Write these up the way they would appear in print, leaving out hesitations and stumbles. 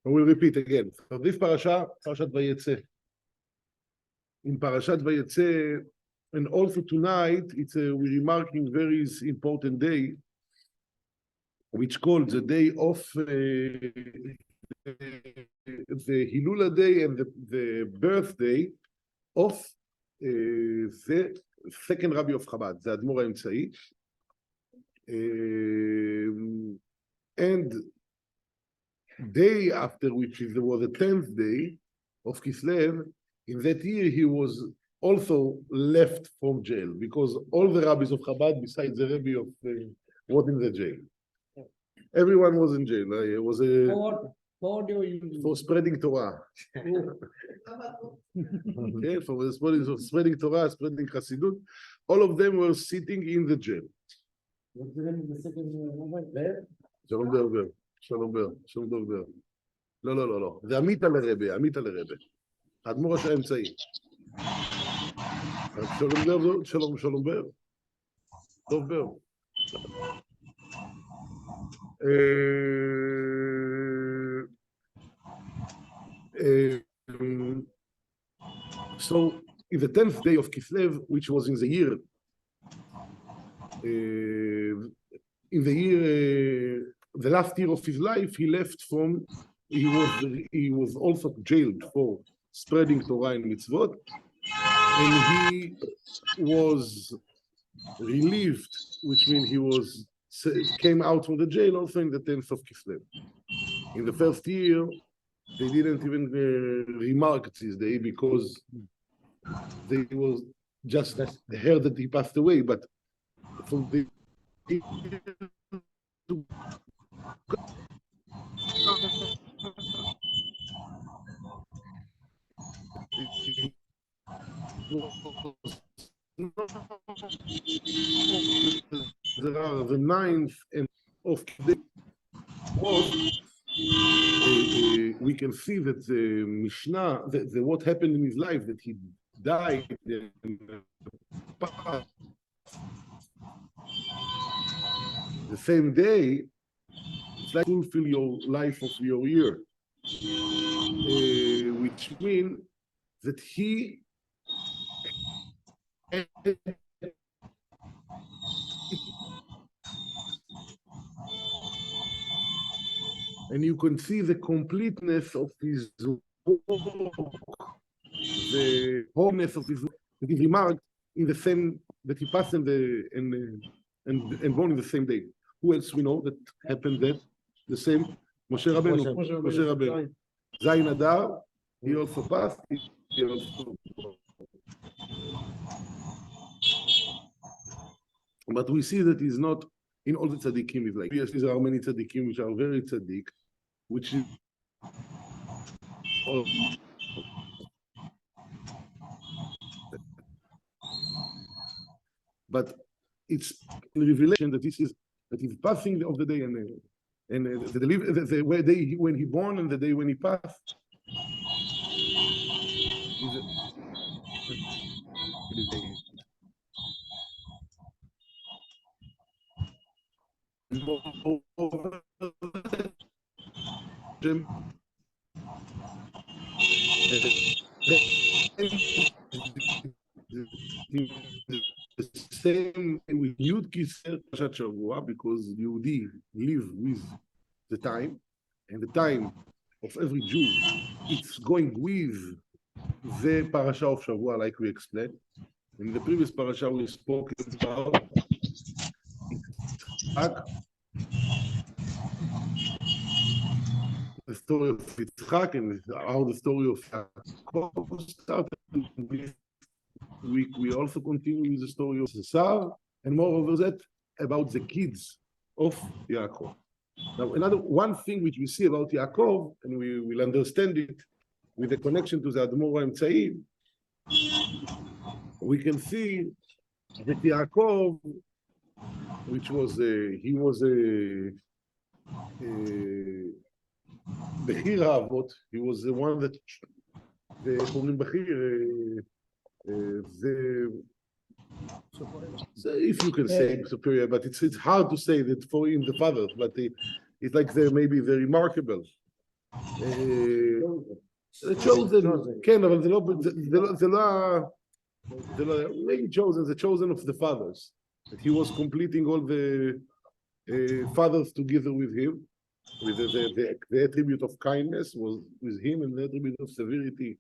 I will repeat again. So this Parshat Vayetze. In Parshat Vayetze, and also tonight, we're remarking very important day, which called the day of the Hilula day and the birthday of the second Rabbi of Chabad, the Admor Emissary. And day after which there was the 10th day of Kislev, in that year he was also left from jail because all the rabbis of Chabad, besides the Rebbe was in the jail. Everyone was in jail. It was for spreading Torah. Okay, for spreading Torah, spreading Chassidut. All of them were sitting in the jail. Shalom Berber. Shalom Berber. לא. זה עמית לרבה. האדמו"ר הראשי האמצעי. שלום בר. טוב בר. So, in the 10th day of Kislev, which was in the year, the last year of his life, he left from, he was also jailed for spreading Torah and mitzvot, and he was relieved, which means came out from the jail also in the 10th of Kislev. In the first year, they didn't even remark this day because they was just heard that he passed away, but from the there are the 9th and of the we can see that the Mishnah, what happened in his life, that he died the same day. It's like fulfill your life of your year, which means that he and you can see the completeness of his work, the wholeness of his work that is remarked in the same, that he passed and born in the same day. Who else we know that happened that? The same? Moshe Rabbeinu. Zayin Adar, he also passed. But we see that he's not in all the tzaddikim. Is like, yes, there are many tzaddikim which are very tzaddik, which is but it's a revelation that this is passing of the day and the day when he born and the day when he passed. The same with Yud Kislev Parshat Shavua, because Yehudi live with the time, and the time of every Jew, it's going with the Parasha of Shavua, like we explained. In the previous Parasha, we spoke about the story of Yitzchak and how the story of Yaakov started. We also continue with the story of Cesar, and moreover that, about the kids of Yaakov. Now, one thing which we see about Yaakov, and we will understand it with the connection to the Admor Emissary, we can see that Yaakov, which was he was a Bechir Avot, he was the one that the Bechir. If you can say superior, but it's hard to say that for him the father, but it's like maybe the remarkable. The chosen, כן, אבל זה לא, maybe chosen, the chosen of the fathers, that he was completing all the fathers together with him, with the attribute of kindness was with him, and the attribute of severity,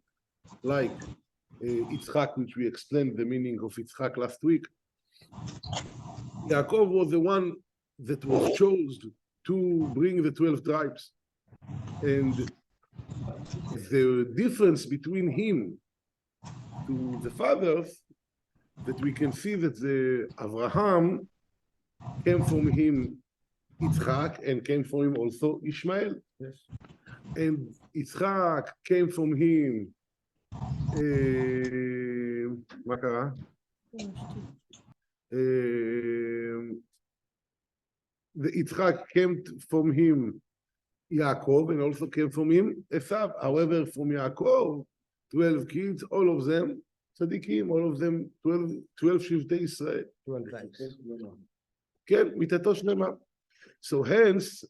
like Yitzchak, which we explained the meaning of Yitzchak last week. Yaakov was the one that was chosen to bring the 12 tribes, and the difference between him to the fathers, that we can see that the Abraham came from him Yitzchak, and came from him also Ishmael. Yes. And Yitzchak came from him מה קרה? Yitzchak came from him Yaakov, and also came from him Esav. However, from Yaakov, 12 kids, all of them tzadikim, all of them 12 שבטי ישראל. 12 tribes. כן, מיתתו שלמה. So hence,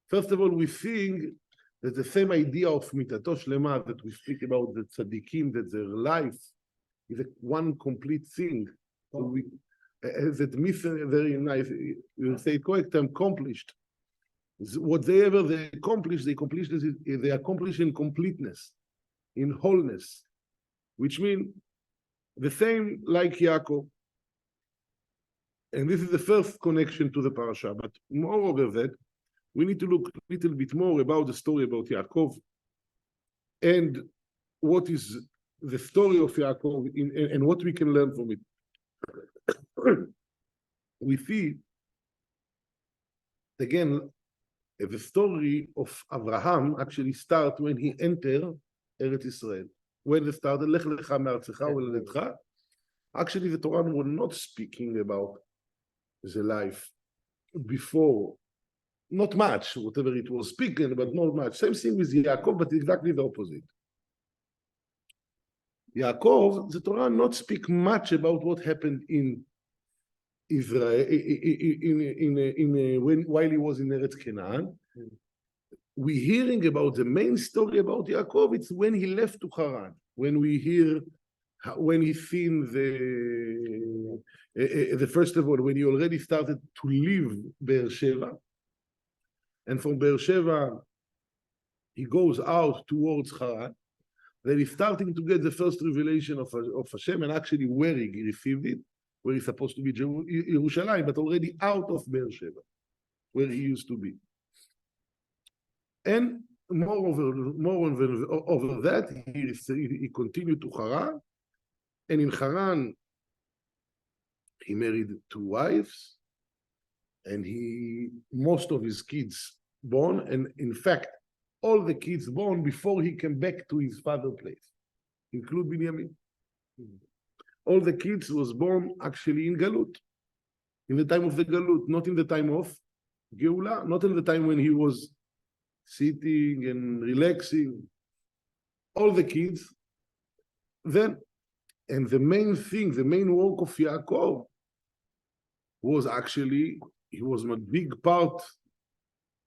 first of all, we think that the same idea of mitato shlema that we speak about the tzaddikim, that their life is one complete thing. So we, that mission very nice. You say correct, accomplished. Whatever they accomplish in completeness, in wholeness, which means the same like Yaakov. And this is the first connection to the parasha. But moreover that, we need to look a little bit more about the story about Yaakov and what is the story of Yaakov and what we can learn from it. We see, again, the story of Abraham actually starts when he entered Eretz Israel. When it started, Lech lecha me'artzecha u'ledecha. Actually, the Torah was not speaking about the life before. Not much, whatever it was speaking, but not much. Same thing with Yaakov, but exactly the opposite. Yaakov, the Torah not speak much about what happened in Israel, while he was in Eretz Canaan. We're hearing about the main story about Yaakov, it's when he left to Haran. When we hear, when he seen the first of all, when he already started to leave Beersheba, and from Beersheba, he goes out towards Haran. Then he's starting to get the first revelation of Hashem, and actually where he received it, where he's supposed to be Jerusalem, but already out of Beersheba, where he used to be. And moreover that, he continued to Haran, and in Haran, he married 2 wives, and most of his kids born, and in fact, all the kids born before he came back to his father's place, include Binyamin. All the kids was born actually in Galut, in the time of the Galut, not in the time of Geula, not in the time when he was sitting and relaxing. All the kids then, and the main thing, the main work of Yaakov was actually, he was a big part.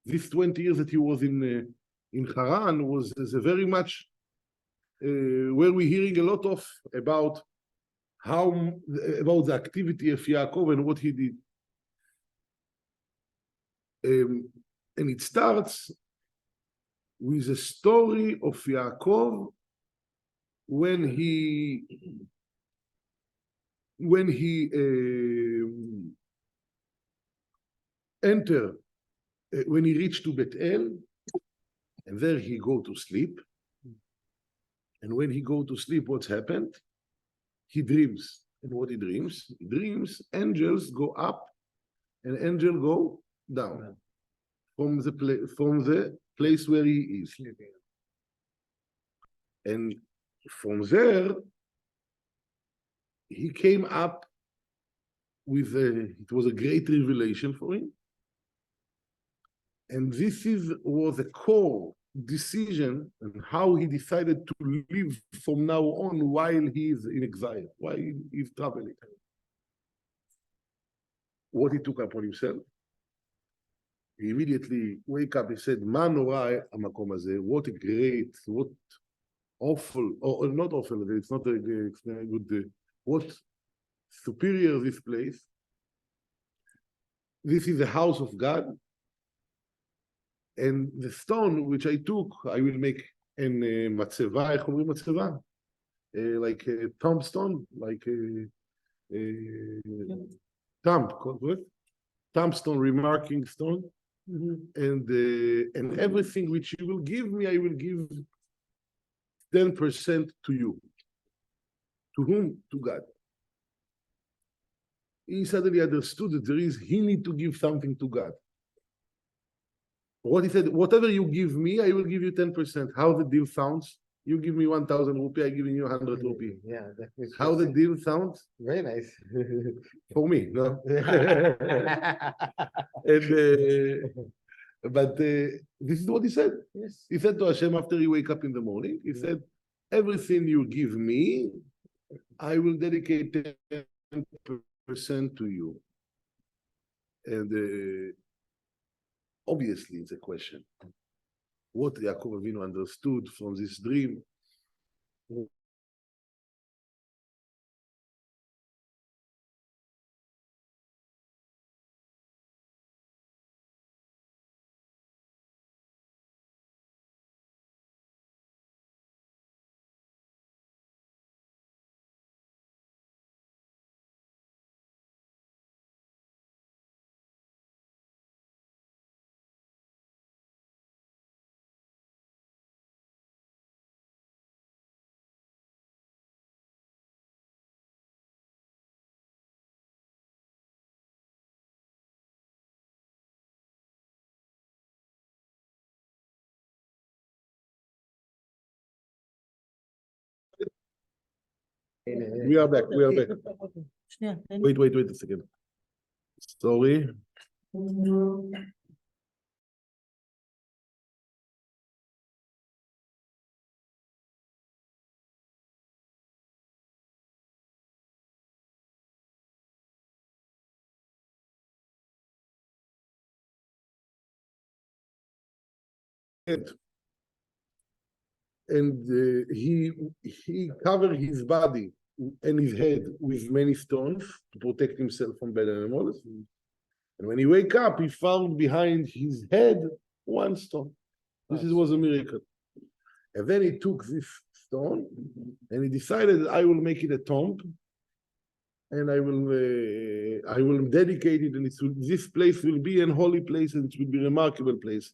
This 20 years that he was in Haran was very much where we're hearing a lot of about the activity of Yaakov and what he did. And it starts with the story of Yaakov when he entered, when he reached to Bethel, and there he go to sleep. And when he go to sleep, what's happened? He dreams. And what he dreams? He dreams angels go up and angels go down from the place where he is. And from there, he came up with it was a great revelation for him. And this was a core decision on how he decided to live from now on while he is in exile, while he's traveling. What he took upon himself. he immediately wake up, he said, Ma nora hamakom hazeh, what a great, what awful, or not awful, it's not a good, what superior this place. This is the house of God. And the stone which I took, I will make in matzeva, איך אומרים matzeva? Like a tombstone, like a tombstone, remarking stone. And everything which you will give me, I will give 10% to you. To whom? To God. He suddenly understood that he need to give something to God. What he said, whatever you give me, I will give you 10%. How the deal sounds? You give me 1,000 rupee, I give you 100 rupee. Yeah, that's How the deal sounds? very nice. For me, no? But this is what he said. Yes. He said to Hashem after he wake up in the morning, he said, everything you give me, I will dedicate 10% to you. And obviously it's a question. What Yaakov Avinu understood from this dream. We are back. We are back. Wait a second. Sorry. And he covered his body and his head with many stones to protect himself from bad animals. And when he wake up, he found behind his head one stone. This was a miracle. And then he took this stone and he decided, I will make it a tomb, and I will dedicate it, and this place will be a holy place, and it will be a remarkable place.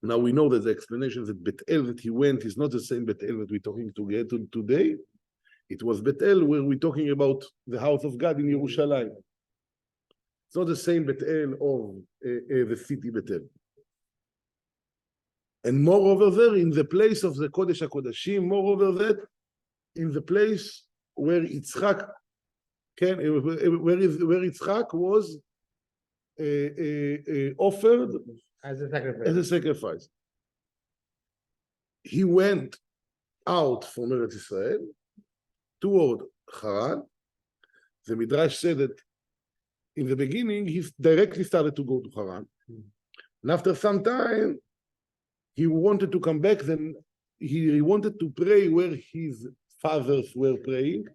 Now we know that the explanation that Bet-El that he went is not the same Bet-El that we're talking today. It was Bet-El where we're talking about the house of God in Yerushalayim. It's not the same Bet-El of the city Bet-El. And moreover there, in the place of the Kodesh HaKodashim, moreover that, in the place where Yitzchak, where Yitzchak was offered As a sacrifice. As a sacrifice. He went out from Eretz Israel toward Haran. The Midrash said that in the beginning he directly started to go to Haran. And after some time, he wanted to come back. Then he wanted to pray where his fathers were praying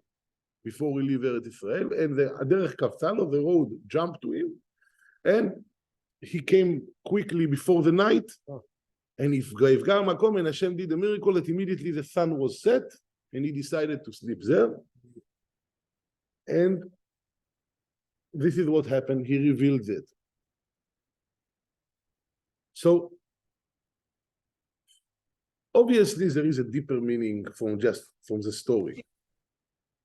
before we leave Eretz Israel. And the Derech Kavtzalo, the road, jumped to him. And he came quickly before the night, and if Gayvgar Makom, and Hashem did a miracle that immediately the sun was set, and he decided to sleep there. And this is what happened. He revealed it. So obviously there is a deeper meaning from the story.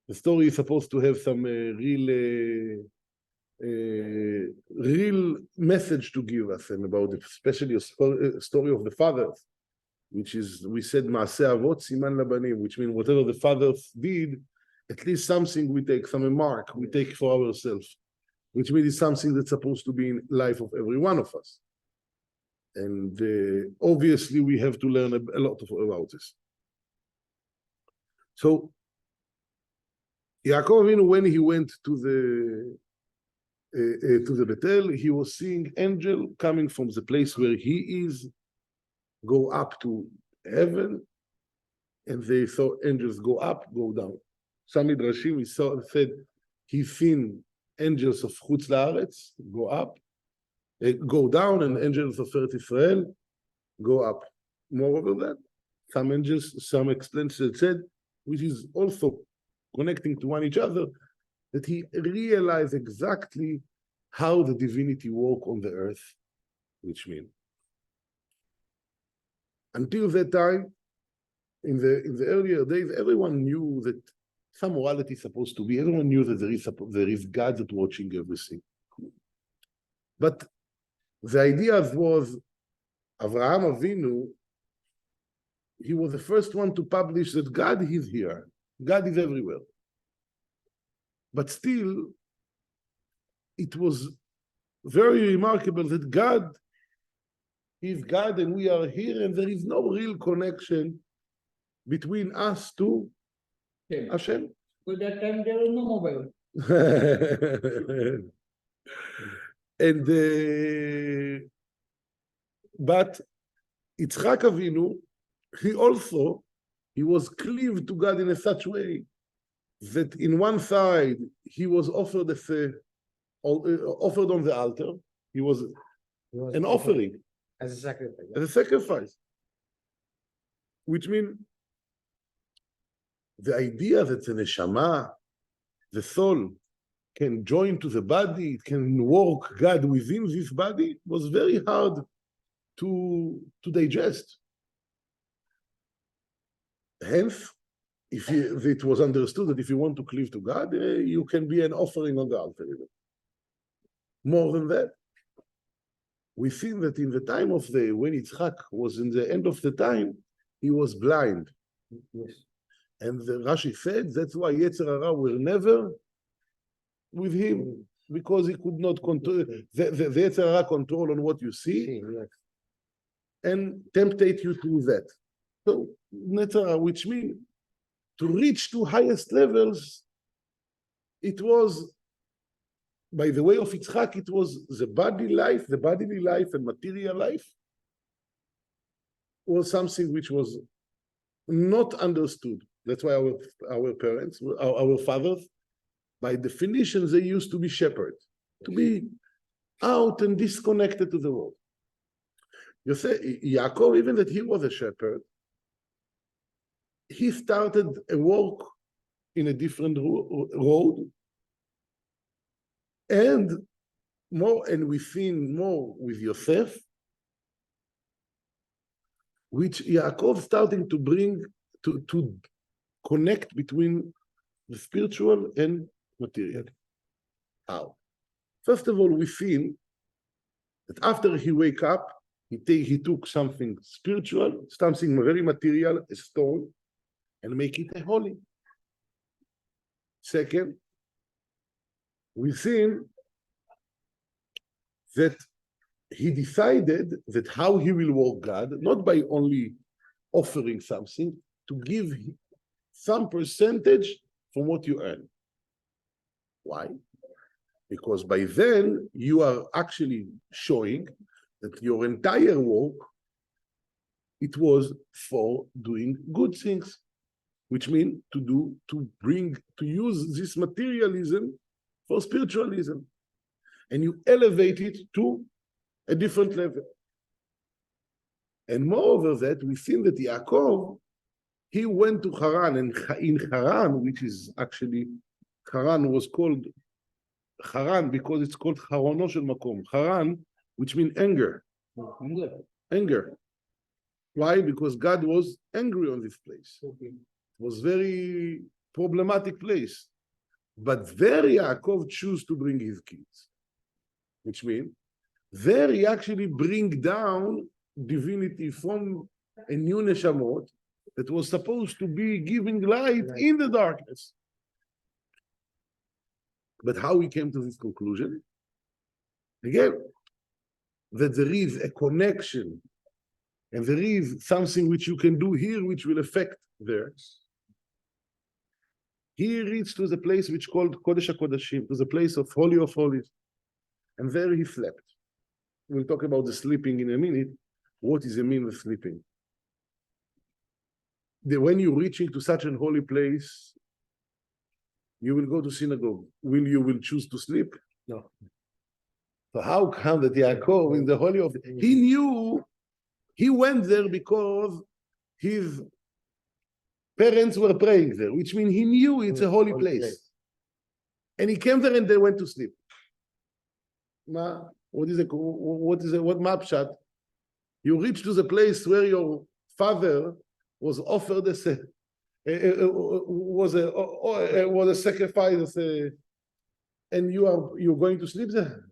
The story is supposed to have some real message to give us, and about it, especially a story of the fathers, which is, we said, Maaseh Avot Siman Labanim, which means whatever the fathers did, at least something we take, some mark we take for ourselves, which means it's something that's supposed to be in life of every one of us. And obviously we have to learn a lot about this. So Yaakov Avinu, when he went to to the Bethel, he was seeing angel coming from the place where he is, go up to heaven, and they saw angels go up, go down. Some midrashim said he's seen angels of Chutz La'aretz go up, go down, and angels of Eretz Israel go up. Moreover that, some angels, some explanations said, which is also connecting to one each other, that he realized exactly how the divinity work on the earth, which means until that time, in the earlier days, everyone knew that some morality is supposed to be. Everyone knew that there is God that watching everything. But the idea was Avraham Avinu. He was the first one to publish that God is here. God is everywhere. But still, it was very remarkable that God is God and we are here, and there is no real connection between us to Hashem. At that time, there was no mobile. And but Yitzchak Avinu, he was cleaved to God in a such way that in one side he was offered offered on the altar. He was an offering As a sacrifice. as a sacrifice, which means the idea that the neshama, the soul, can join to the body, it can work God within this body, was very hard to digest. Hence, if it was understood that if you want to cleave to God, you can be an offering on the altar. More than that, we see that in the time of when Yitzchak was in the end of the time, he was blind. Yes. And the Rashi said that's why Yetzer Hara were never with him, because he could not control the Yetzer Hara control on what you see, Yes. and temptate you to that. So Yetzer Hara, which means to reach to highest levels, it was by the way of Yitzchak, it was the bodily life and material life was something which was not understood. That's why our parents, our fathers, by definition, they used to be shepherds, to be out and disconnected to the world. You say, Yaakov, even that he was a shepherd, he started a walk in a different road, and we've seen more with Yosef, which Yaakov starting to bring to connect between the spiritual and material. How? First of all, we've seen that after he wake up, he took something spiritual, something very material, a stone, and make it a holy. Second, we've seen that he decided that how he will work God, not by only offering something, to give some percentage from what you earn. Why? Because by then you are actually showing that your entire work, it was for doing good things, which means to use this materialism for spiritualism, and you elevate it to a different level. And moreover that, we've seen that Yaakov, he went to Haran, and in Haran, which is actually, Haran was called Haran because it's called Harono shel Makom. Haran, which means anger. Anger. Why? Because God was angry on this place. Okay. It was very problematic place. But there Yaakov chose to bring his kids, which means there he actually bring down divinity from a new neshamot that was supposed to be giving light in the darkness. But how he came to this conclusion? Again, that there is a connection and there is something which you can do here which will affect there. He reached to the place which called Kodesh HaKodashim, to the place of Holy of Holies. and there he slept. We'll talk about the sleeping in a minute. What is the meaning of sleeping? When you're reaching to such an holy place, you will go to synagogue. You will choose to sleep? No. So how come that Yaakov in the holy of he knew he went there because his parents were praying there, which means he knew it's a holy place. And he came there and they went to sleep. What mapshot? You reach to the place where your father was offered as a sacrifice, and you're going to sleep there.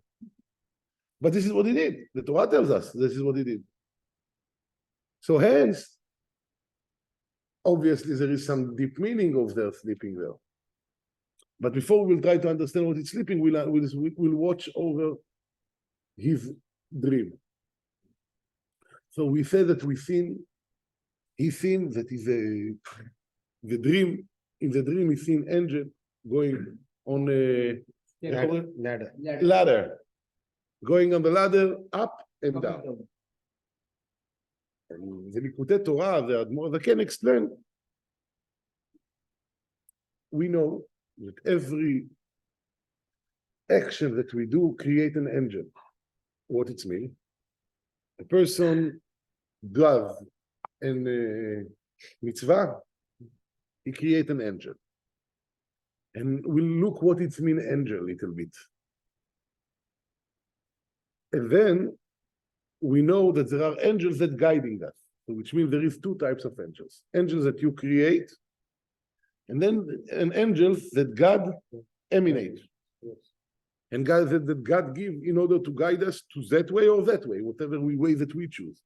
But this is what he did. The Torah tells us this is what he did. So hence, obviously there is some deep meaning of their sleeping there. But before we'll try to understand what it's sleeping, we'll watch over his dream. So we say that he seen that in the dream he seen angel going on a ladder. Going on the ladder up and down. And the Likutei Torah, the Admor Zaken explain, we know that every action that we do create an angel. What it means? A person does a mitzvah, he creates an angel. And we'll look what it means angel a little bit. And then we know that there are angels that guiding us, which means there is two types of angels. Angels that you create, and then angels that God emanate. And God that God give in order to guide us to that way or that way, whatever way that we choose.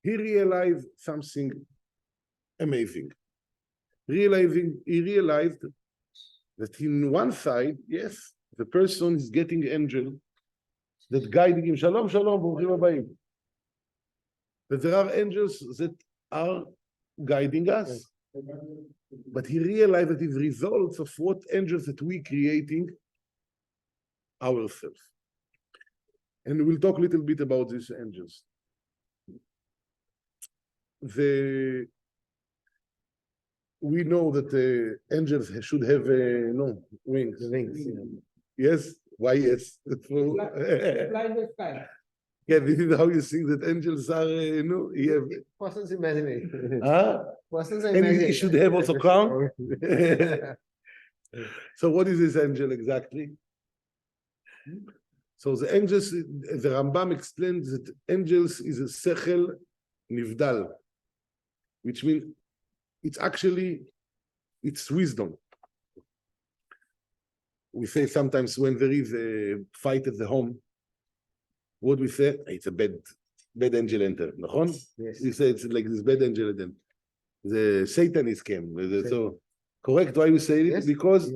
He realized something amazing. He realized that in one side, yes, the person is getting angel that guiding him. Shalom, shalom, bruchim habayim. But there are angels that are guiding us. But he realized that it's results of what angels that we creating ourselves. And we'll talk a little bit about these angels. We know that angels should have wings. Yes? Why yes? Fly in the sky. Yeah, this is how you think that angels are, Person's imagination. Person's And imagination. he should have also crown. So what is this angel exactly? So the angels, the Rambam explains that angels is a sechel nivdal, which means it's wisdom. We say sometimes when there is a fight at the home, what we say? It's a bad angel enter. Yes. We say it's like this bad angel enter. The Satanist came. So correct why we say it? Yes. Because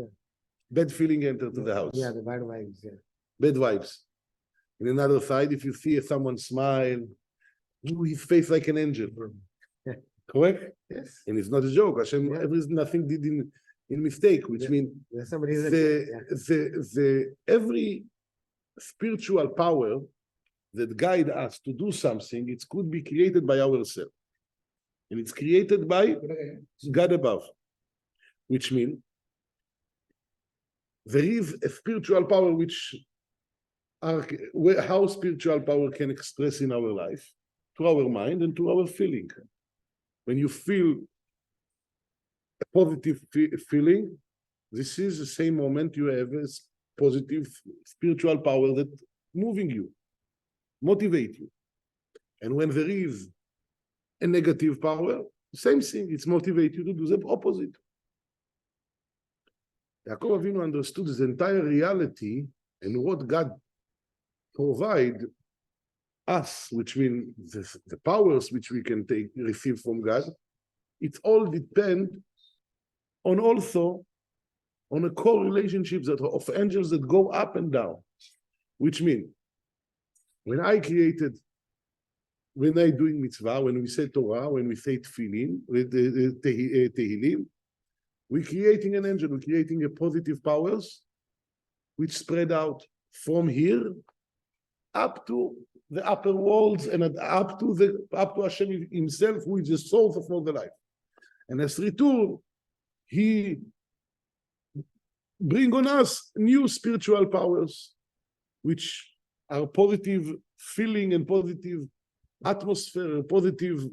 bad feeling entered to the house. Yeah, the bad vibes. Yeah. Bad vibes. In another side, if you see someone smile, his face like an angel. Correct? Yes. And it's not a joke. Hashem, nothing did in mistake, which means every spiritual power that guide us to do something, it could be created by ourselves. And it's created by God above, which means there is a spiritual power how spiritual power can express in our life, to our mind and to our feeling. When you feel a positive feeling, this is the same moment you have a positive spiritual power that moving you, motivate you. And when there is a negative power, same thing, it's motivate you to do the opposite. Yaakov Avinu understood the entire reality and what God provide us, which means the powers which we can receive from God. It all depend on also on a core relationships of angels that go up and down, which means when I doing mitzvah, when we say Torah, when we say Tefillin, Tehillim, we're creating an angel, we're creating a positive powers which spread out from here up to the upper worlds and up to Hashem himself, who is the source of all the life. And as Ritur, he bring on us new spiritual powers, which are positive feeling and positive atmosphere, positive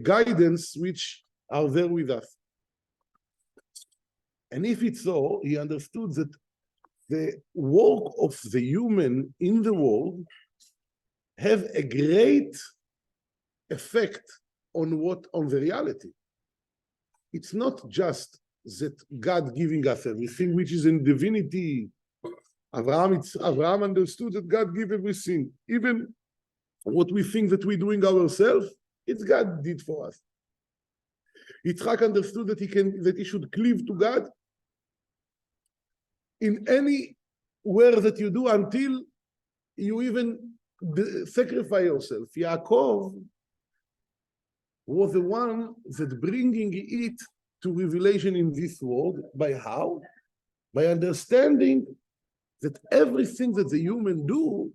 guidance, which are there with us. And if it's so, he understood that the work of the human in the world have a great effect on the reality. It's not just that God giving us everything, which is in divinity. Abraham understood that God gave everything. Even what we think that we're doing ourselves, it's God did for us. Yitzhak understood that he should cleave to God in anywhere that you do until you even sacrifice yourself. Yaakov was the one that bringing it to revelation in this world. By how? By understanding that everything that the human do,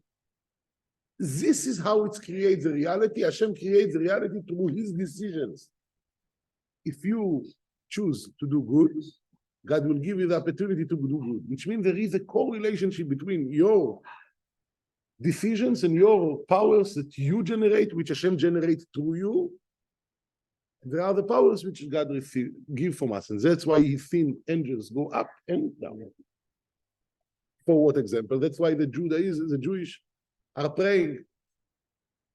this is how it creates the reality. Hashem creates the reality through his decisions. If you choose to do good, God will give you the opportunity to do good, which means there is a correlationship between your decisions and your powers that you generate, which Hashem generates through you. There are the powers which God give from us, and that's why He's seen angels go up and down. For what example? That's why the Jewish are praying.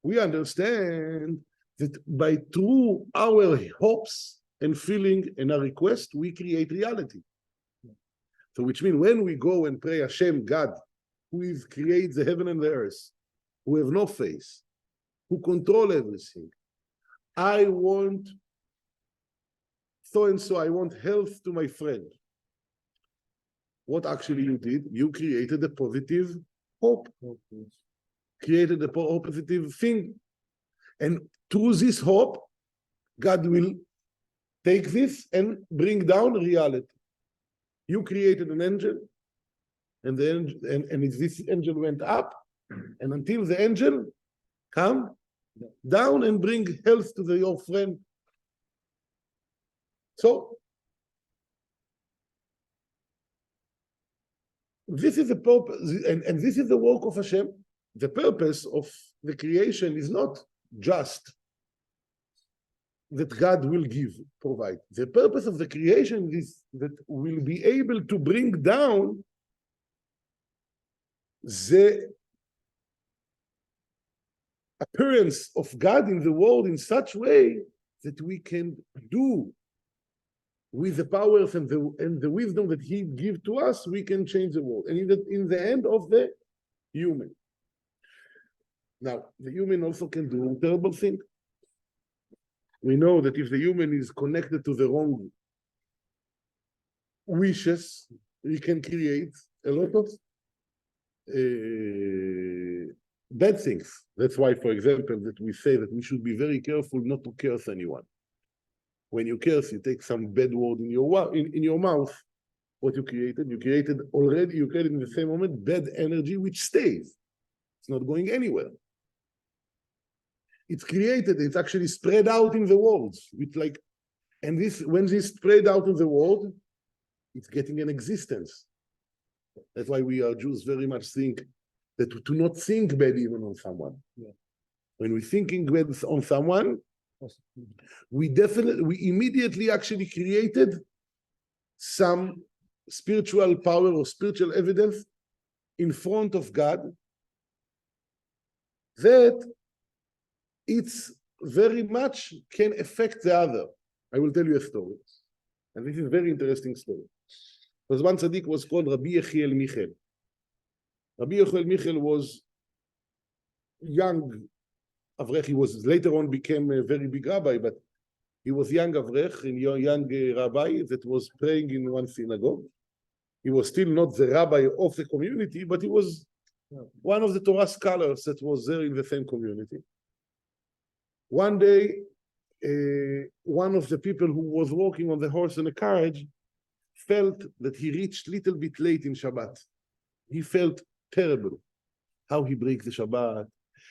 We understand that by through our hopes and feeling and our request, we create reality. So which means when we go and pray Hashem, God, who creates the heaven and the earth, who have no face, who control everything, I want so-and-so, I want health to my friend. What actually you did? You created a positive hope. Created a positive thing. And through this hope, God will take this and bring down reality. You created an angel, and this angel went up, and until the angel come down and bring health to your friend. So this is the purpose, and this is the work of Hashem. The purpose of the creation is not just that God will provide. The purpose of the creation is that we'll be able to bring down the appearance of God in the world in such way that we can do with the powers and the wisdom that He gives to us, we can change the world. And in the end of the human. Now, the human also can do terrible things. We know that if the human is connected to the wrong wishes, we can create a lot of bad things. That's why, for example, that we say that we should be very careful not to curse anyone. When you curse, you take some bad word in your mouth. What you created in the same moment bad energy which stays. It's not going anywhere. It's created, it's actually spread out in the world. When this spread out in the world, it's getting an existence. That's why we are Jews very much think that to not think bad even on someone. Yeah. When we're thinking bad on someone, we immediately actually created some spiritual power or spiritual evidence in front of God that it's very much can affect the other. I will tell you a story. And this is a very interesting story. Because one tzaddik was called Rabbi Yechiel Michel. Rabbi Yechiel Michel was young Avrech. He was later on became a very big rabbi, but he was young Avrech, and young rabbi that was praying in one synagogue. He was still not the rabbi of the community, but he was one of the Torah scholars that was there in the same community. One day, one of the people who was walking on the horse and the carriage felt that he reached a little bit late in Shabbat. He felt terrible. How he breaks the Shabbat.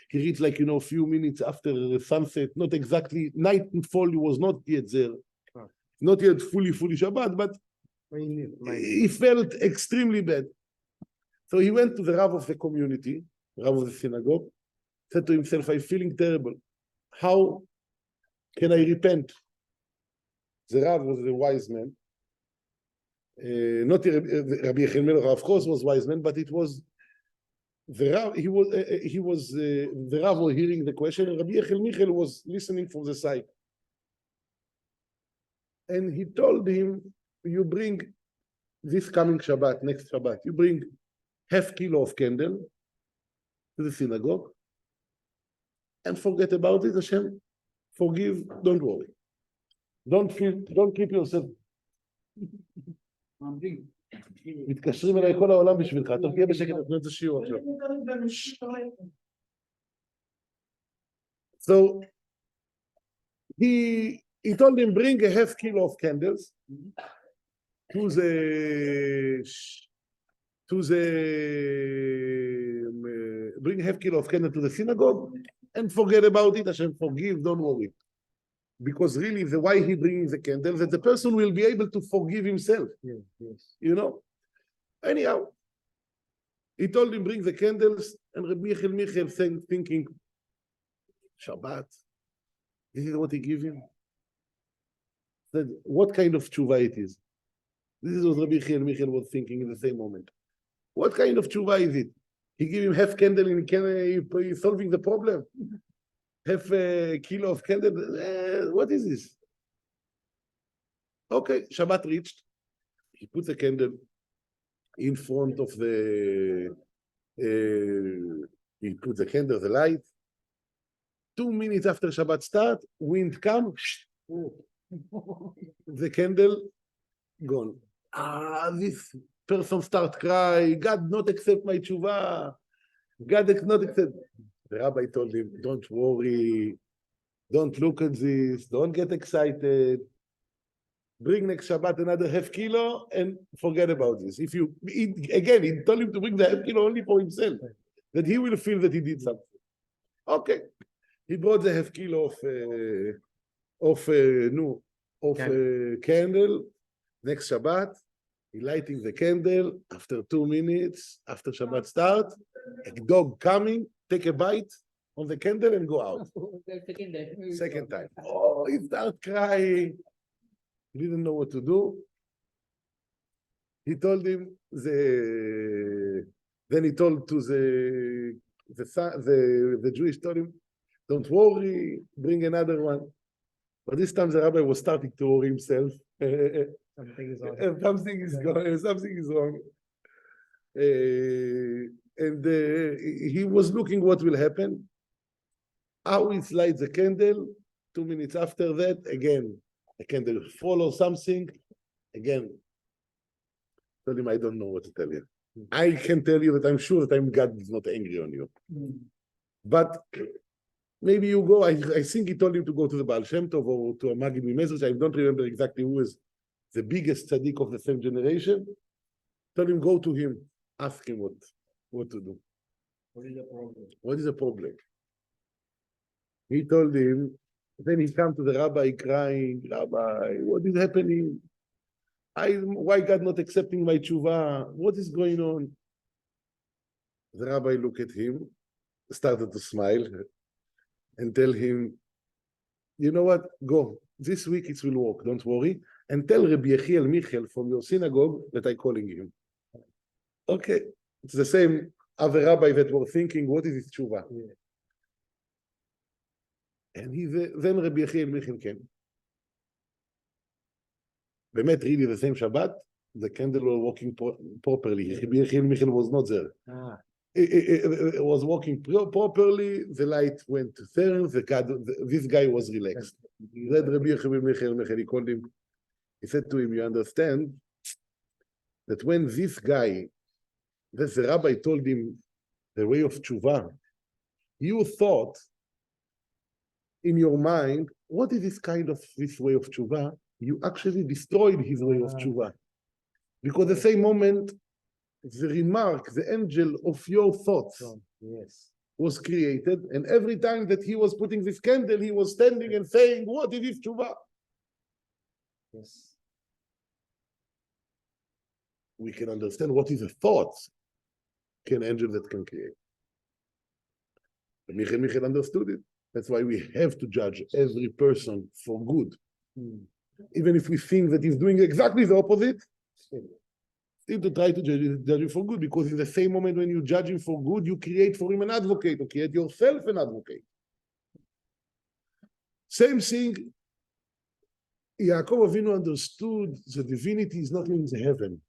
He reached a few minutes after sunset, not exactly, nightfall was not yet there. Not yet fully Shabbat, but he felt extremely bad. So he went to the Rav of the community, Rav of the synagogue, said to himself, I'm feeling terrible. How can I repent? The Rav was a wise man. Not Rabbi Elirani, of course, was wise man, but it was the Rav. The Rav was hearing the question, and Rabbi Elirani was listening from the side. And he told him, you bring this coming Shabbat, next Shabbat, you bring half kilo of candle to the synagogue and forget about it. Hashem, forgive, don't worry. Don't keep yourself. מתקשרים אליי כל העולם בשבילך, טוב, תהיה בשקט, נתנו את השיעור עכשיו. So, he told him, bring a half kilo of candles to bring a half kilo of candles to the synagogue and forget about it. Hashem, forgive, don't worry. Because really, the why he brings the candles, that the person will be able to forgive himself. Yes. Anyhow, he told him, bring the candles, and Rabbi Elirani thinking, Shabbat, this is what he gave him? Said, what kind of tshuva it is? This is what Rabbi Elirani was thinking in the same moment. What kind of tshuva is it? He gave him half candle and he's solving the problem. Half a kilo of candle. What is this? Okay, Shabbat reached. He put the candle in front of the. He put the candle, the light. 2 minutes after Shabbat start, wind come. The candle gone. This person start cry. God not accept my tshuva. God not accept. The rabbi told him, don't worry, don't look at this, don't get excited. Bring next Shabbat another half kilo and forget about this. If you, again, he told him to bring the half kilo only for himself, that he will feel that he did something. Okay. He brought the half kilo of candle. Next Shabbat, he lighting the candle. After 2 minutes, after Shabbat start, a dog coming, take a bite on the candle and go out. Second time. Oh, he started crying. He didn't know what to do. He told him then he told to the Jewish told him, don't worry, bring another one. But this time the rabbi was starting to worry himself. Something is wrong. And he was looking what will happen. How he lights the candle. 2 minutes after that, again, the candle fall or something. Again, tell him, I don't know what to tell you. I can tell you that I'm sure that God is not angry on you. But maybe you go, I think he told him to go to the Baal Shem Tov or to a Magid Mimezrich. I don't remember exactly who is the biggest tzaddik of the same generation. Tell him, go to him, ask him what to do. What is the problem? He told him, then he came to the rabbi crying, Rabbi, what is happening? Why God not accepting my tshuva? What is going on? The rabbi looked at him, started to smile, and tell him, you know what, go. This week it will work, don't worry. And tell Rabbi Elirani from your synagogue that I'm calling him. Okay, it's the same other rabbi that were thinking, what is his tshuva? Yeah. And then Rabbi Elirani came. באמת, really, the same Shabbat, the candle was working properly. Rabbi Elirani was not there. It was working properly, the light went to turn, this guy was relaxed. That Rabbi Elirani, he called him, he said to him, you understand that when this guy, that the rabbi told him the way of tshuva, you thought in your mind, what is this way of tshuva? You actually destroyed his way of tshuva. Because the same moment, the remark, the angel of your thoughts was created, and every time that he was putting this candle, he was standing and saying, what is this tshuva? Yes. We can understand what is a thought can angel that can create. Michael understood it. That's why we have to judge every person for good. Even if we think that he's doing exactly the opposite, still to try to judge him for good, because in the same moment when you judge him for good, you create for him an advocate, or create yourself an advocate. Same thing, Yaakov Avinu understood the divinity is not in the heaven.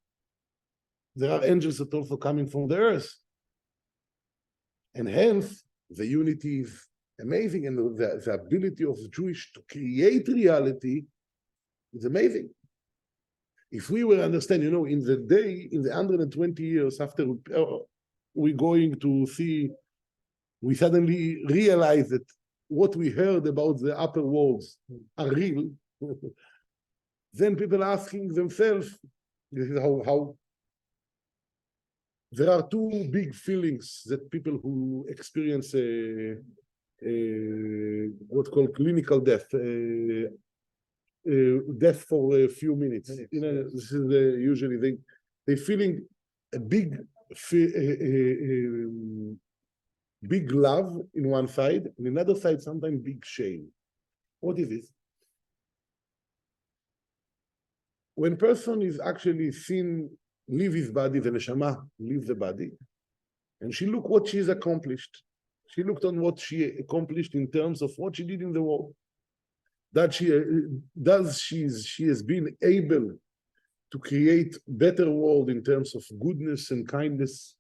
There are angels that are also coming from the earth. And hence, the unity is amazing, and the ability of the Jewish to create reality is amazing. If we will understand, in the day, in the 120 years after we're going to see, we suddenly realize that what we heard about the upper worlds are real, then people asking themselves, this is how there are two big feelings that people who experience what's called clinical death, death for a few minutes. This is usually they feeling a big big love in one side, and another side sometimes big shame. What is this? When person is actually seen leave his body, the neshama leave the body, and she look what she's accomplished. She looked on what she accomplished in terms of what she did in the world. That she has been able to create better world in terms of goodness and kindness,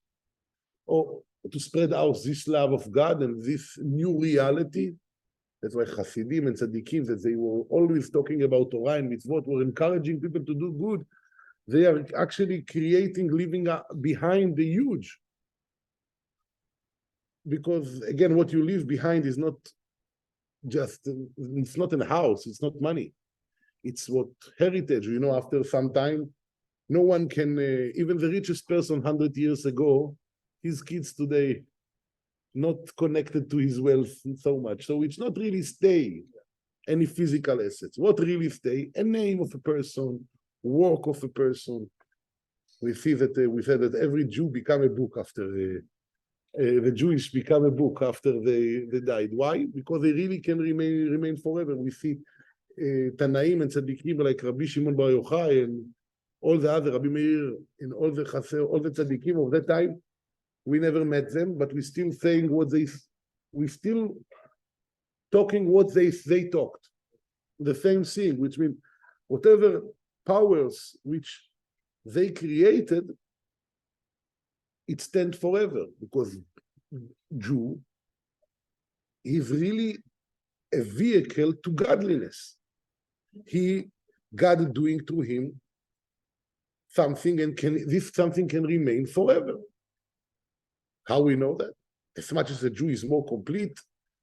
or to spread out this love of God and this new reality. That's why Hasidim and Tzaddikim, that they were always talking about Torah and mitzvot, were encouraging people to do good. They are actually living behind the huge. Because again, what you leave behind is not just, it's not a house, it's not money. It's what heritage, after some time, no one can, even the richest person 100 years ago, his kids today, not connected to his wealth so much. So it's not really stay any physical assets. What really stay? A name of a person, work of a person. We see that we said that every Jew become a book after the Jewish become a book after they died. Why? Because they really can remain forever. We see Tanaim and Tzaddikim like Rabbi Shimon Bar Yochai and all the other Rabbi Meir and all the Tzaddikim of that time. We never met them, but we're still saying we still talking what they talked. The same thing, which means whatever powers which they created, it stands forever, because Jew is really a vehicle to godliness. God doing through him something, and this something can remain forever. How we know that? As much as a Jew is more complete,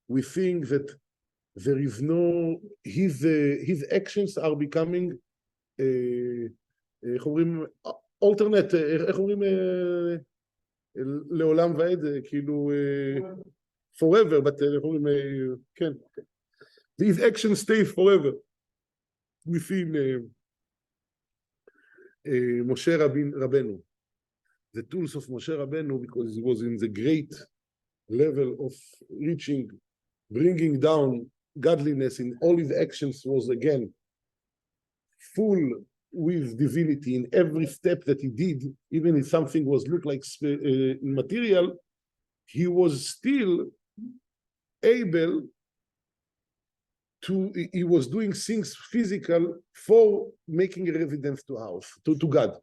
we think that there is no, his actions are becoming alternate, לעולם ועד, כאילו forever, but כן. These actions stay forever. We see Moshe Rabbeinu, the tools of Moshe Rabbeinu, because he was in the great level of bringing down godliness in all his actions, was again full with divinity in every step that he did. Even if something looked like material, he was still able to, he was doing things physical for making a residence to God.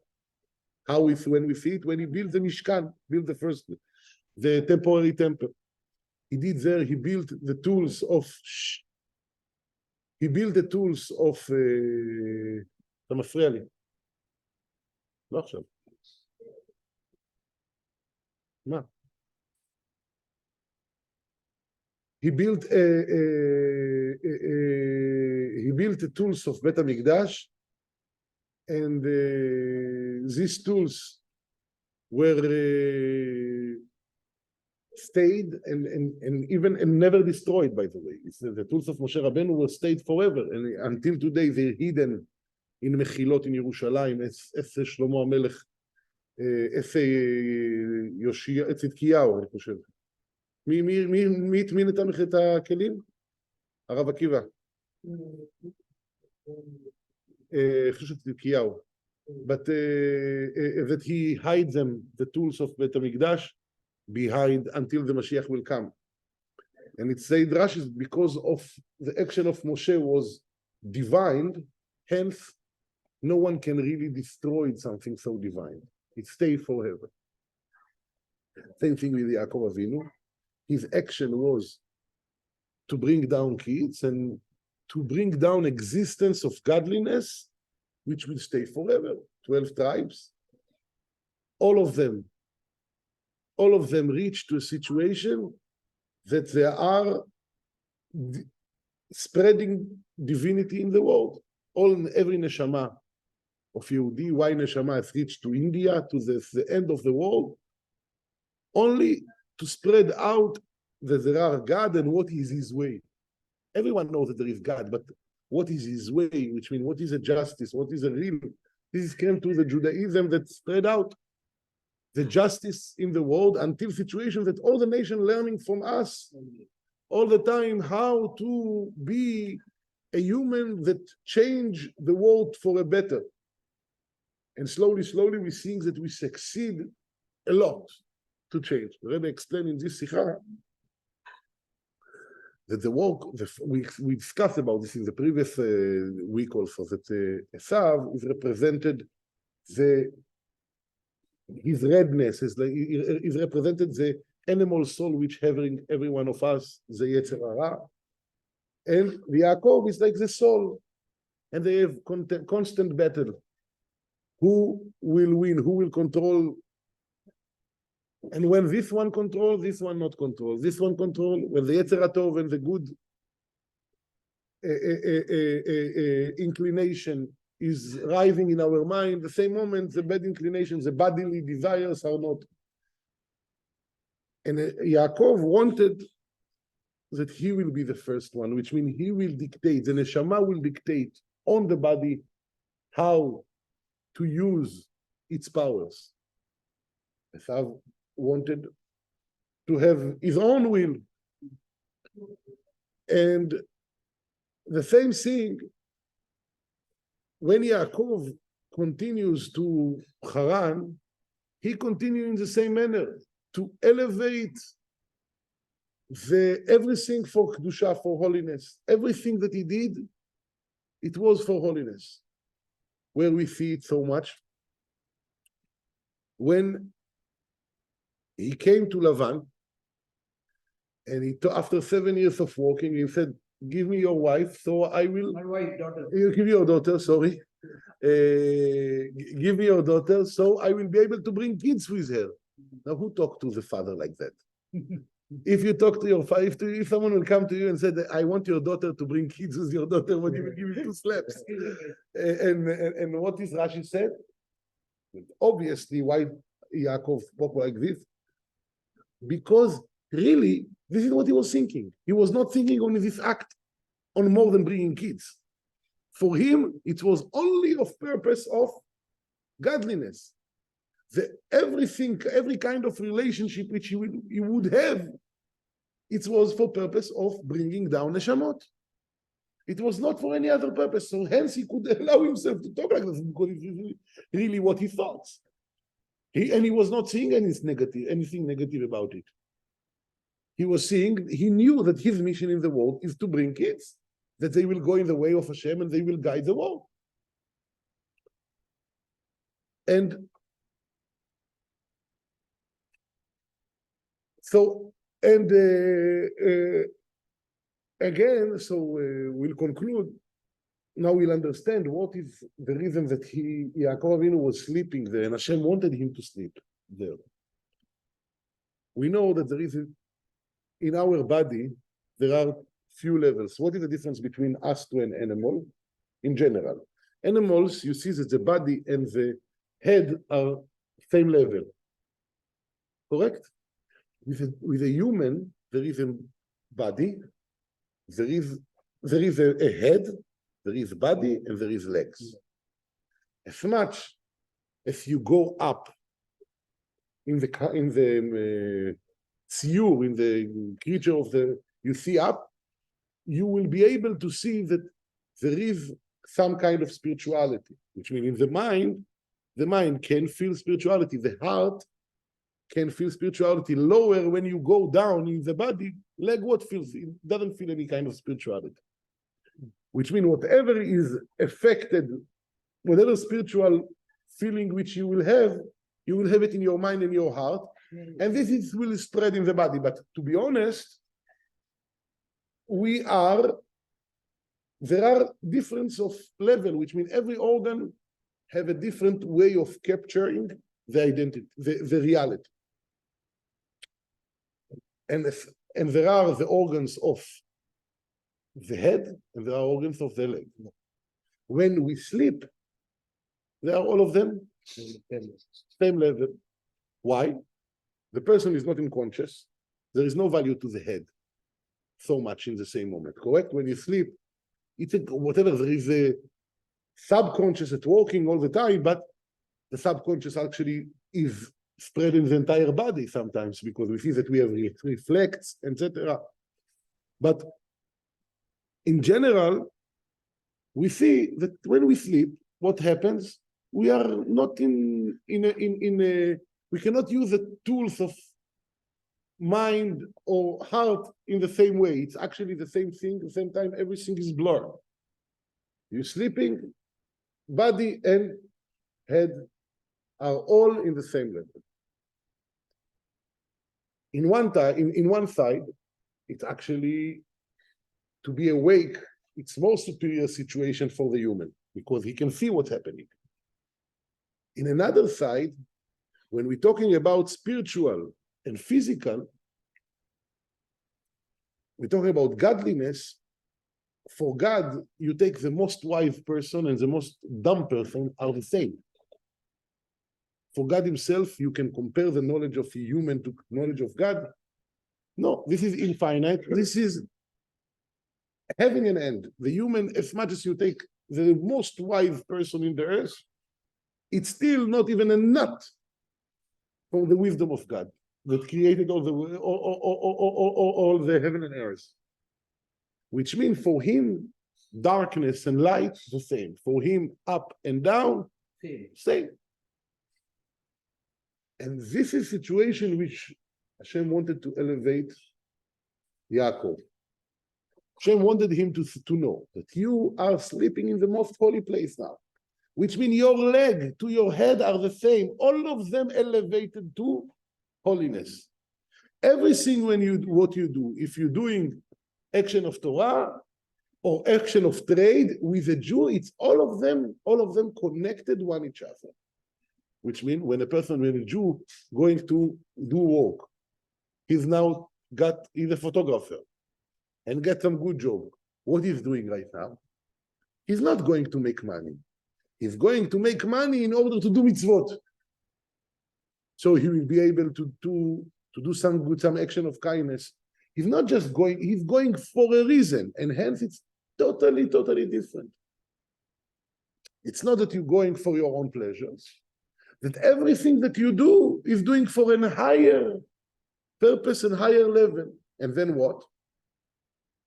How if when we see it, when he built the Mishkan, built the temporary temple, he did there, he built the tools of אתה מפריע לי. לא עכשיו. מה? He built the tools of בית המקדש And these tools were stayed and even never destroyed, by the way. It's the tools of Moshe Rabbeinu were stayed forever, and until today they're hidden in Mechilot in Yerushalayim, אצל שלמה המלך, אצל יושיע, אצל צדקיהו, אני חושב. מי הטמין את הכלים? הרב עקיבא. חושב צדקיהו. But that he hide them, the tools of Beit HaMikdash, behind until the Mashiach will come. And it said Rashi, because of the action of Moshe was divine, hence no one can really destroy something so divine. It stays forever. Same thing with Yaakov Avinu. His action was to bring down kids and to bring down existence of godliness, which will stay forever. 12 tribes, all of them reach to a situation that they are spreading divinity in the world. Every neshama of Yehudi, why neshama has reached to India, to the end of the world, only to spread out that there are God and what is his way. Everyone knows that there is God, but what is his way, which means what is a justice, what is a real, this came to the Judaism that spread out the justice in the world until situations that all the nation learning from us all the time how to be a human that change the world for a better. And slowly, we're seeing that we succeed a lot to change. The Rebbe explained in this Sikha that the work, we discussed about this in the previous week also, that Esav is represented his redness, is represented the animal soul which having every one of us, the Yetzer Hara. And the Yaakov is like the soul. And they have constant battle. Who will win? Who will control? And when this one control, this one not control. This one control, when the Yetzer Hatov and the good inclination is rising in our mind, the same moment the bad inclinations, the bodily desires are not. And Yaakov wanted that he will be the first one, which means he will dictate, the neshama will dictate on the body how to use its powers. Esav wanted to have his own will. And the same thing, when Yaakov continues to Haran, he continues in the same manner to elevate everything for Kedusha, for holiness. Everything that he did, it was for holiness. Where we see it so much. When he came to Lavan, and after 7 years of walking, he said, give me your wife, so I will... My wife, daughter. Give your daughter, sorry. Give me your daughter, so I will be able to bring kids with her. Now, who talked to the father like that? If you talk to your father, if someone will come to you and say, I want your daughter to bring kids with your daughter, what you will give you 2 slaps. And what is Rashi said? Obviously, why Yaakov spoke like this? Because really, this is what he was thinking. He was not thinking on this act on more than bringing kids. For him, it was only of purpose of godliness. Everything, every kind of relationship which he would have, it was for purpose of bringing down neshamot. It was not for any other purpose. So hence he could allow himself to talk like this because it's really what he thought. And he was not seeing anything negative about it. He was seeing, he knew that his mission in the world is to bring kids, that they will go in the way of Hashem and they will guide the world. And so, and again, so we'll conclude. Now we'll understand what is the reason that Yaakov Avinu was sleeping there, and Hashem wanted him to sleep there. We know that there is, in our body, there are few levels. What is the difference between us to an animal in general? Animals, you see that the body and the head are same level. Correct? With a human, there is a body, there is a head, there is body, and there is legs. As much as you go up in the tziyur, in the creature of the, you see up, you will be able to see that there is some kind of spirituality, which means in the mind can feel spirituality, the heart can feel spirituality. Lower, when you go down in the body, leg what feels? It doesn't feel any kind of spirituality. Which means whatever is affected, whatever spiritual feeling which you will have it in your mind and your heart, and this will spread in the body. But to be honest, there are difference of level, which means every organ have a different way of capturing the identity, the reality. And there are the organs of the head, and there are organs of the leg. When we sleep, they are all of them same level. Why? The person is not unconscious. There is no value to the head so much in the same moment. Correct? When you sleep, it's whatever, there is a subconscious at working all the time, but the subconscious actually is spread in the entire body sometimes, because we see that we have reflex, etc. But in general, we see that when we sleep, what happens? We are not we cannot use the tools of mind or heart in the same way. It's actually the same thing. At the same time, everything is blurred. You're sleeping, body and head are all in the same level. In one side, it's actually to be awake. It's more superior situation for the human because he can see what's happening. In another side, when we're talking about spiritual and physical, we're talking about godliness. For God, you take the most wise person and the most dumb person are the same. For God himself, you can compare the knowledge of a human to knowledge of God. No, this is infinite. This is having an end. The human, as much as you take the most wise person in the earth, it's still not even a nut for the wisdom of God that created all the heaven and earth. Which means for him, darkness and light, the same. For him, up and down, same. And this is a situation which Hashem wanted to elevate Yaakov. Hashem wanted him to know that you are sleeping in the most holy place now, which means your leg to your head are the same. All of them elevated to holiness. Everything what you do, if you're doing action of Torah or action of trade with a Jew, it's all of them connected one each other. Which means when a Jew going to do work, he's a photographer and get some good job. What he's doing right now, he's not going to make money. He's going to make money in order to do mitzvot. So he will be able to do some action of kindness. He's not just going, he's going for a reason, and hence it's totally different. It's not that you're going for your own pleasures, that everything that you do is doing for a higher purpose and higher level. And then what?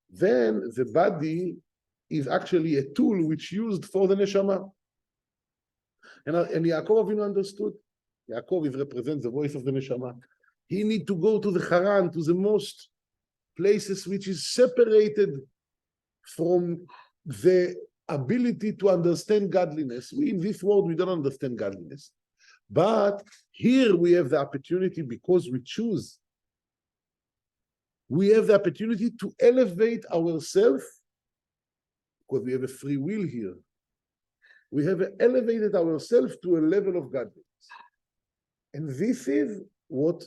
Then the body is actually a tool which used for the neshama. And Yaakov Avinu understood. Yaakov represents the voice of the neshama. He need to go to the Haran, to the most places which is separated from the ability to understand godliness. We in this world, we don't understand godliness. But here we have the opportunity, because we choose, we have the opportunity to elevate ourselves, because we have a free will here. We have elevated ourselves to a level of godliness. And this is what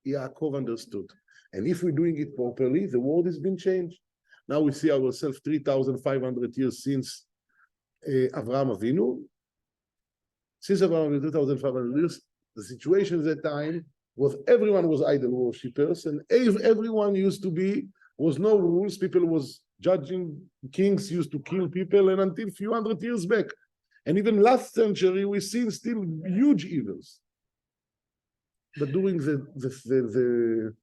Yaakov understood. And if we're doing it properly, the world has been changed. Now we see ourselves 3,500 years since Avraham Avinu. Since Avraham Avinu, 2,500 years, the situation at that time was everyone was idol worshippers, and everyone was no rules. People was judging, kings used to kill people, and until a few hundred years back. And even last century, we've seen still huge evils. But during the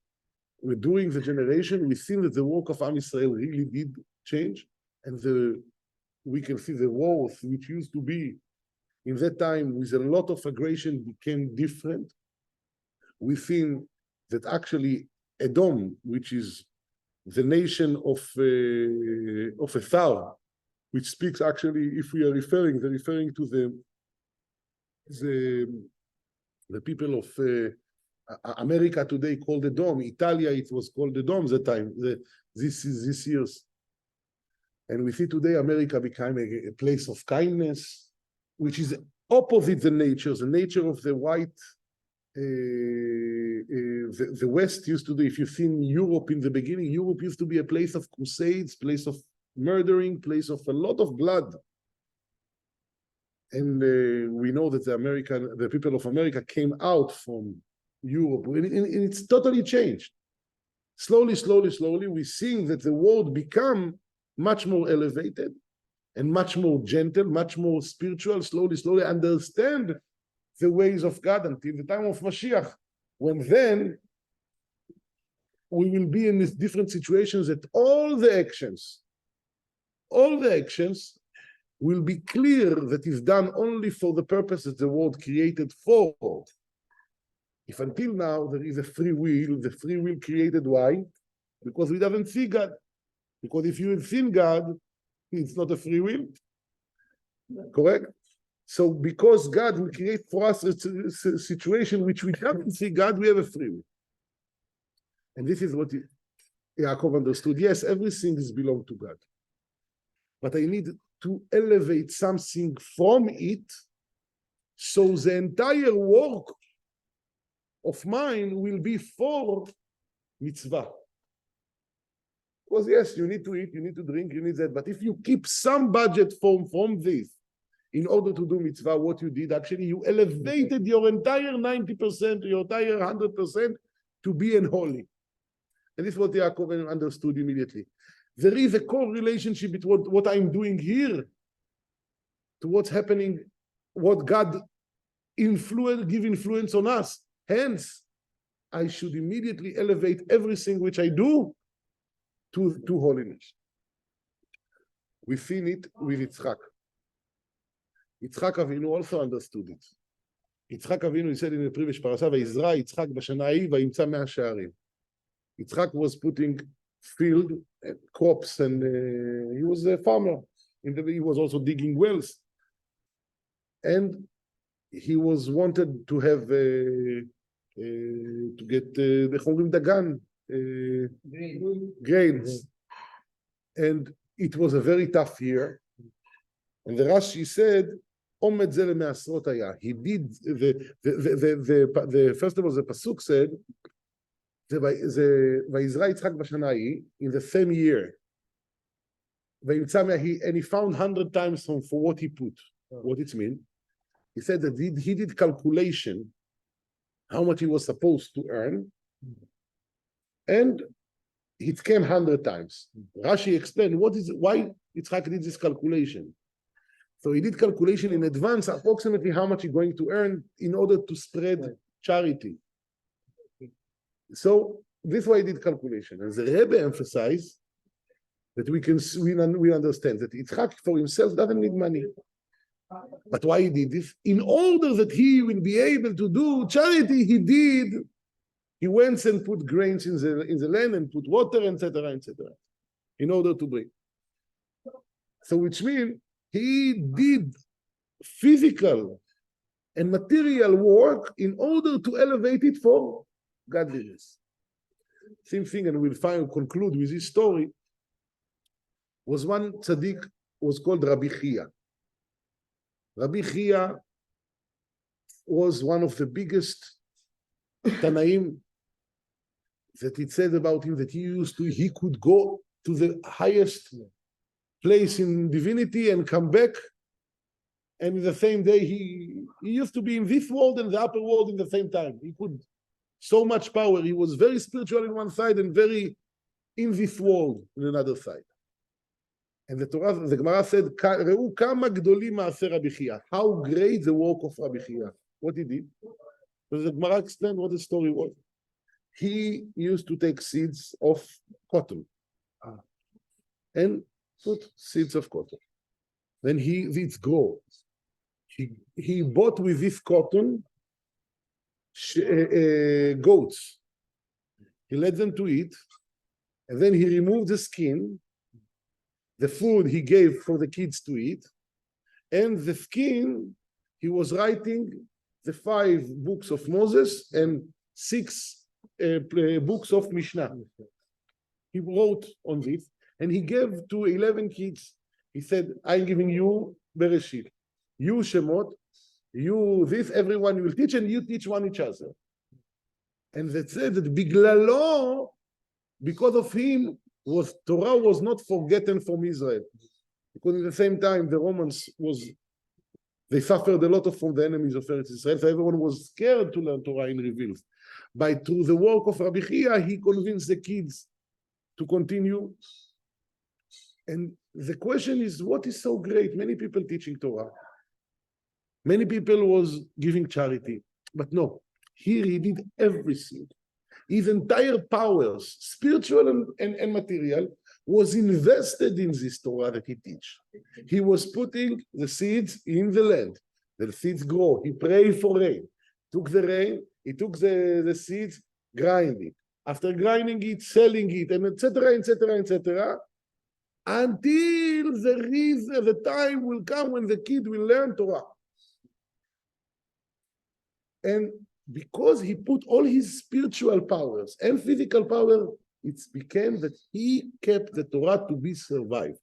generation, we've seen that the work of Am Yisrael really did change, and we can see the wars which used to be in that time with a lot of aggression became different. We've seen that actually Edom, which is the nation of a Thar, which speaks actually, if we are referring to the people of America today called Edom. Italia, it was called Edom that time. This year's, and we see today America became a place of kindness, which is opposite the nature of the white. The West used to do. If you've seen Europe in the beginning, Europe used to be a place of crusades, place of murdering, place of a lot of blood. And we know that the people of America came out from Europe, and it's totally changed. Slowly, we're seeing that the world become much more elevated and much more gentle, much more spiritual. Slowly understand the ways of God until the time of Mashiach, when then we will be in these different situations that all the actions will be clear that is done only for the purpose that the world created for. If until now there is a free will, the free will created why? Because we haven't seen God. Because if you have seen God, it's not a free will. Correct? So because God will create for us a situation which we haven't seen God, we have a free will. And this is what Yaakov understood. Yes, everything is belong to God. But I need to elevate something from it, so the entire work of mine will be for mitzvah. Because yes, you need to eat, you need to drink, you need that. But if you keep some budget from this in order to do mitzvah, what you did, actually, you elevated your entire 90%, your entire 100% to be an holy. And this is what Yaakov understood immediately. There is a core relationship between what I'm doing here to what's happening, what God give influence on us. Hence, I should immediately elevate everything which I do to holiness. We've seen it with Yitzchak. Yitzchak Avinu also understood it. Yitzchak Avinu, he said in the previous parasha, Vayizra Yitzchak b'shana ההיא vayimtza mea she'arim. Yitzchak was putting field crops, and he was a farmer. He was also digging wells, and he was wanted to have to get the chomrim dagan grains, and it was a very tough year. And the Rashi said, "Omed ze leme'asrot haya." He did the first of all, the pasuk said, "Vayizra Yitzchak b'shana ההיא," in the same year. And he found 100 times for what he put. What it means? He said that he did calculation how much he was supposed to earn, and it came 100 times. Rashi explained why Yitzchak did this calculation. So he did calculation in advance, approximately how much he's going to earn in order to spread charity. So this is why he did calculation. And the Rebbe emphasized that we understand that Yitzchak for himself doesn't need money. But why he did this? In order that he will be able to do charity, he went and put grains in the land and put water, etc., in order to bring. So which means he did physical and material work in order to elevate it for godliness. Same thing, and we'll conclude with this story. Was one tzaddik was called Rabbi Chia. Rabbi Chia was one of the biggest Tanaim, that it said about him that he could go to the highest place in divinity and come back And in the same day, he used to be in this world and the upper world in the same time. He could so much power. He was very spiritual in one side and very in this world in another side. And the Torah, the Gemara said, "Reu kama gdolim ma'aseh Rabbi Chia." How great the work of Rabbi Chia. What he did? So the Gemara explained what the story was. He used to take seeds of cotton and put seeds of cotton. Then these grow. He bought with this cotton goats. He let them to eat, and then he removed the skin, the food he gave for the kids to eat, and the skin, he was writing the 5 books of Moses and 6 books of Mishnah. He wrote on this, and he gave to 11 kids. He said, I'm giving you Bereshit, you Shemot, you this, everyone you will teach, and you teach one each other. And they said that Biglalo, because of him, Torah was not forgotten from Israel. Because at the same time, the Romans they suffered a lot from the enemies of Eretz Israel, so everyone was scared to learn Torah in reveals. But through the work of Rabbi Chia, he convinced the kids to continue. And the question is, what is so great? Many people teaching Torah. Many people was giving charity. But no, here he did everything. His entire powers, spiritual and material, was invested in this Torah that he teach. He was putting the seeds in the land. The seeds grow. He prayed for rain. Took the rain, he took the seeds, grind it. After grinding it, selling it, and etc., etc., etc., until the time will come when the kid will learn Torah. And because he put all his spiritual powers and physical power, it became that he kept the Torah to be survived.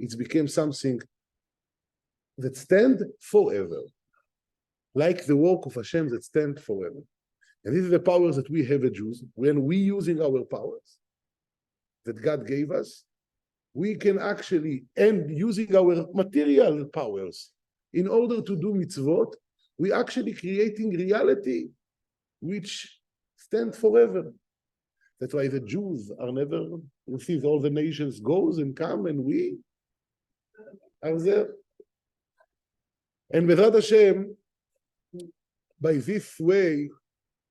It became something that stands forever, like the work of Hashem that stands forever. And this is the powers that we have as Jews. When we using our powers that God gave us, we can actually, and using our material powers in order to do mitzvot, we actually creating reality which stands forever. That's why the Jews are never, you see, all the nations goes and come, and we are there. And B'ezrat Hashem, by this way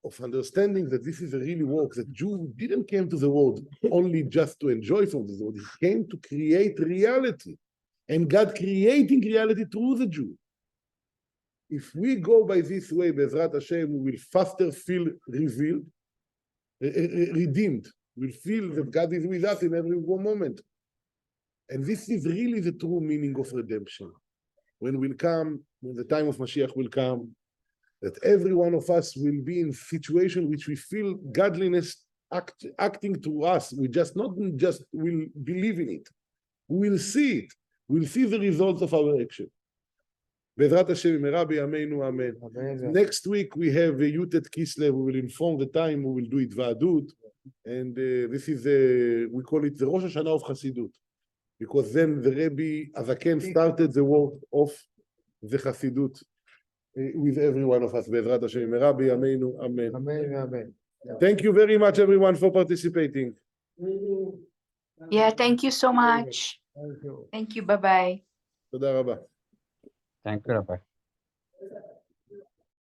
of understanding that this is a really work, that Jew didn't come to the world only just to enjoy from the world, he came to create reality. And God creating reality through the Jew. If we go by this way, B'ezrat Hashem, we will faster feel revealed, redeemed. We'll feel that God is with us in every moment. And this is really the true meaning of redemption. When the time of Mashiach will come, that every one of us will be in a situation which we feel godliness acting to us. We will believe in it. We will see it. We'll see the results of our action. B'ezrat Hashem, Rabbi Yameinu, Amen. Amen. Next week we have a Yutet Kislev. We will inform the time. We will do it Va'adut. And this is, we call it the Rosh Hashanah of Hasidut. Because then the Rebbe Azaken started the work of the Hasidut with every one of us. B'ezrat Hashem, Rabbi Yameinu, Amen. Amen. Amen. Thank you very much, everyone, for participating. Yeah, thank you so much. Thank you. Thank you. Bye-bye. תודה רבה. Thank you, Rabbi.